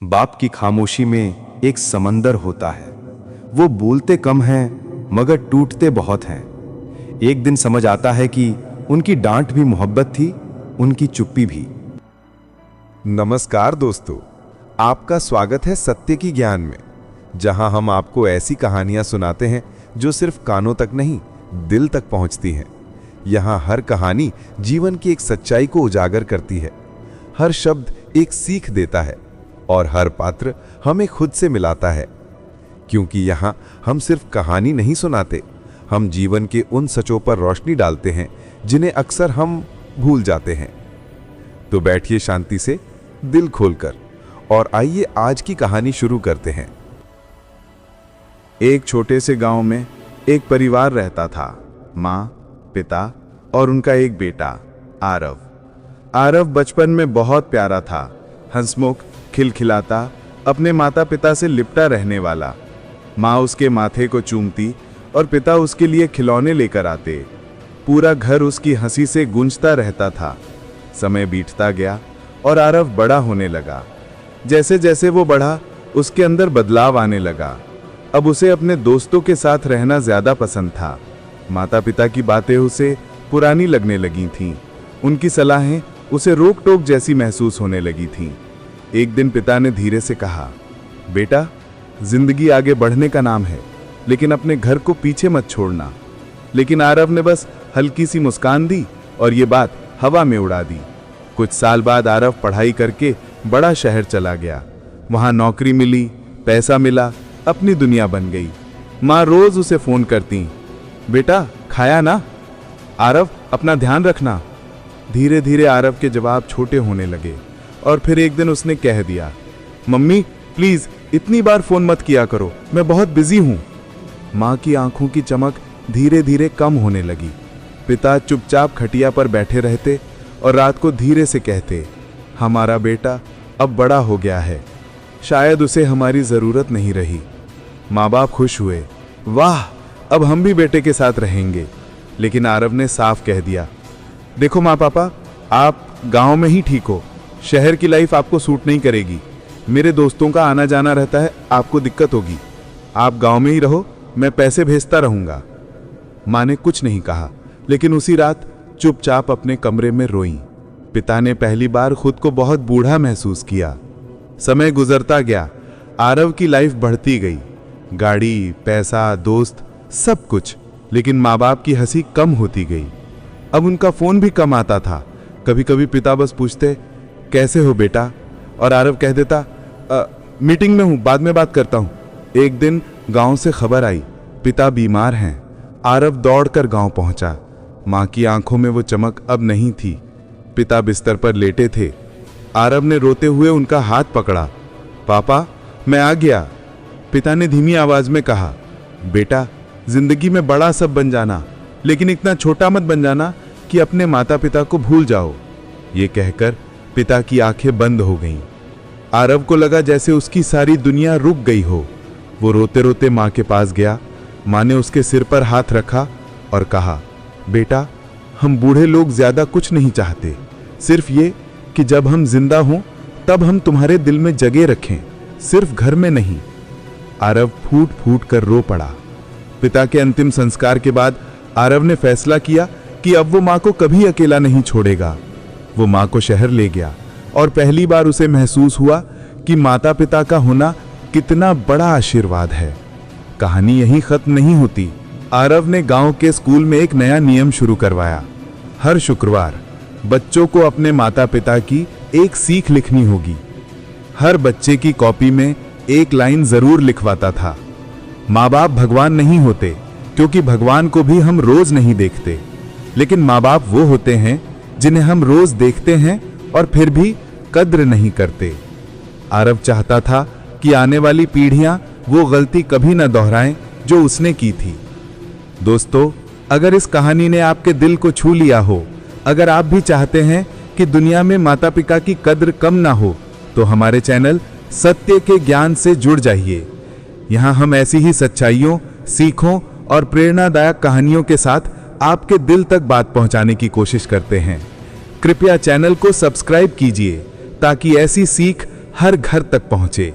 बाप की खामोशी में एक समंदर होता है। वो बोलते कम हैं मगर टूटते बहुत हैं। एक दिन समझ आता है कि उनकी डांट भी मोहब्बत थी, उनकी चुप्पी भी। नमस्कार दोस्तों, आपका स्वागत है सत्य की ज्ञान में, जहां हम आपको ऐसी कहानियां सुनाते हैं जो सिर्फ कानों तक नहीं, दिल तक पहुंचती हैं। यहां हर कहानी जीवन की एक सच्चाई को उजागर करती है, हर शब्द एक सीख देता है और हर पात्र हमें खुद से मिलाता है। क्योंकि यहां हम सिर्फ कहानी नहीं सुनाते, हम जीवन के उन सचों पर रोशनी डालते हैं जिन्हें अक्सर हम भूल जाते हैं। तो बैठिए शांति से, दिल खोलकर, और आइए आज की कहानी शुरू करते हैं। एक छोटे से गांव में एक परिवार रहता था। माँ, पिता और उनका एक बेटा आरव। आरव बचपन में बहुत प्यारा था, हंसमुख, खिलखिलाता, अपने माता पिता से लिपटा रहने वाला। माँ उसके माथे को चूमती और पिता उसके लिए खिलौने लेकर आते। पूरा घर उसकी हंसी से गूंजता रहता था। समय बीतता गया और आरव बड़ा होने लगा। जैसे जैसे वो बढ़ा, उसके अंदर बदलाव आने लगा। अब उसे अपने दोस्तों के साथ रहना ज्यादा पसंद था। माता पिता की बातें उसे पुरानी लगने लगी थीं। उनकी सलाहें उसे रोक टोक जैसी महसूस होने लगी थीं। एक दिन पिता ने धीरे से कहा, बेटा, जिंदगी आगे बढ़ने का नाम है, लेकिन अपने घर को पीछे मत छोड़ना। लेकिन आरव ने बस हल्की सी मुस्कान दी और ये बात हवा में उड़ा दी। कुछ साल बाद आरव पढ़ाई करके बड़ा शहर चला गया। वहां नौकरी मिली, पैसा मिला, अपनी दुनिया बन गई। माँ रोज उसे फोन करती, बेटा खाया ना? आरव, अपना ध्यान रखना। धीरे धीरे आरव के जवाब छोटे होने लगे और फिर एक दिन उसने कह दिया, मम्मी प्लीज इतनी बार फोन मत किया करो, मैं बहुत बिजी हूं। माँ की आंखों की चमक धीरे धीरे कम होने लगी। पिता चुपचाप खटिया पर बैठे रहते और रात को धीरे से कहते, हमारा बेटा अब बड़ा हो गया है, शायद उसे हमारी जरूरत नहीं रही। माँ बाप खुश हुए, वाह, अब हम भी बेटे के साथ रहेंगे। लेकिन आरव ने साफ कह दिया, देखो माँ पापा, आप गांव में ही ठीक हो, शहर की लाइफ आपको सूट नहीं करेगी। मेरे दोस्तों का आना जाना रहता है, आपको दिक्कत होगी। आप गांव में ही रहो, मैं पैसे भेजता रहूंगा। माँ ने कुछ नहीं कहा, लेकिन उसी रात चुपचाप अपने कमरे में रोई। पिता ने पहली बार खुद को बहुत बूढ़ा महसूस किया। समय गुजरता गया, आरव की लाइफ बढ़ती गई, गाड़ी, पैसा, दोस्त, सब कुछ। लेकिन माँ बाप की हंसी कम होती गई। अब उनका फोन भी कम आता था। कभी कभी पिता बस पूछते, कैसे हो बेटा? और आरव कह देता, मीटिंग में हूं, बाद में बात करता हूं। एक दिन गांव से खबर आई, पिता बीमार हैं। आरव दौड़कर गांव पहुंचा। मां की आंखों में वो चमक अब नहीं थी। पिता बिस्तर पर लेटे थे। आरव ने रोते हुए उनका हाथ पकड़ा। पापा, मैं आ गया। पिता ने धीमी आवाज में कहा, बेटा, जिंदगी में बड़ा सब बन जाना, लेकिन इतना छोटा मत बन जाना कि अपने माता पिता को भूल जाओ। ये कहकर पिता की आंखें बंद हो गईं। आरव को लगा जैसे उसकी सारी दुनिया रुक गई हो। वो रोते रोते माँ के पास गया। माँ ने उसके सिर पर हाथ रखा और कहा, बेटा, हम बूढ़े लोग ज्यादा कुछ नहीं चाहते, सिर्फ ये कि जब हम जिंदा हों तब हम तुम्हारे दिल में जगह रखें, सिर्फ घर में नहीं। आरव फूट फूट कर रो पड़ा। पिता के अंतिम संस्कार के बाद आरव ने फैसला किया कि अब वो माँ को कभी अकेला नहीं छोड़ेगा। वो माँ को शहर ले गया और पहली बार उसे महसूस हुआ कि माता पिता का होना कितना बड़ा आशीर्वाद है। कहानी यहीं खत्म नहीं होती। आरव ने गांव के स्कूल में एक नया नियम शुरू करवाया। हर शुक्रवार बच्चों को अपने माता पिता की एक सीख लिखनी होगी। हर बच्चे की कॉपी में एक लाइन जरूर लिखवाता था। माँ बाप भगवान नहीं होते, क्योंकि भगवान को भी हम रोज नहीं देखते, लेकिन माँ बाप वो होते हैं जिन्हें हम रोज देखते हैं और फिर भी कद्र नहीं करते। आरव चाहता था कि आने वाली पीढ़ियां वो गलती कभी न दोहराएं जो उसने की थी। दोस्तों, अगर इस कहानी ने आपके दिल को छू लिया हो, अगर आप भी चाहते हैं कि दुनिया में माता पिता की कद्र कम ना हो, तो हमारे चैनल सत्य के ज्ञान से जुड़ जाइए। यहाँ हम ऐसी ही सच्चाइयों, सीखों और प्रेरणादायक कहानियों के साथ आपके दिल तक बात पहुंचाने की कोशिश करते हैं। कृपया चैनल को सब्सक्राइब कीजिए ताकि ऐसी सीख हर घर तक पहुंचे।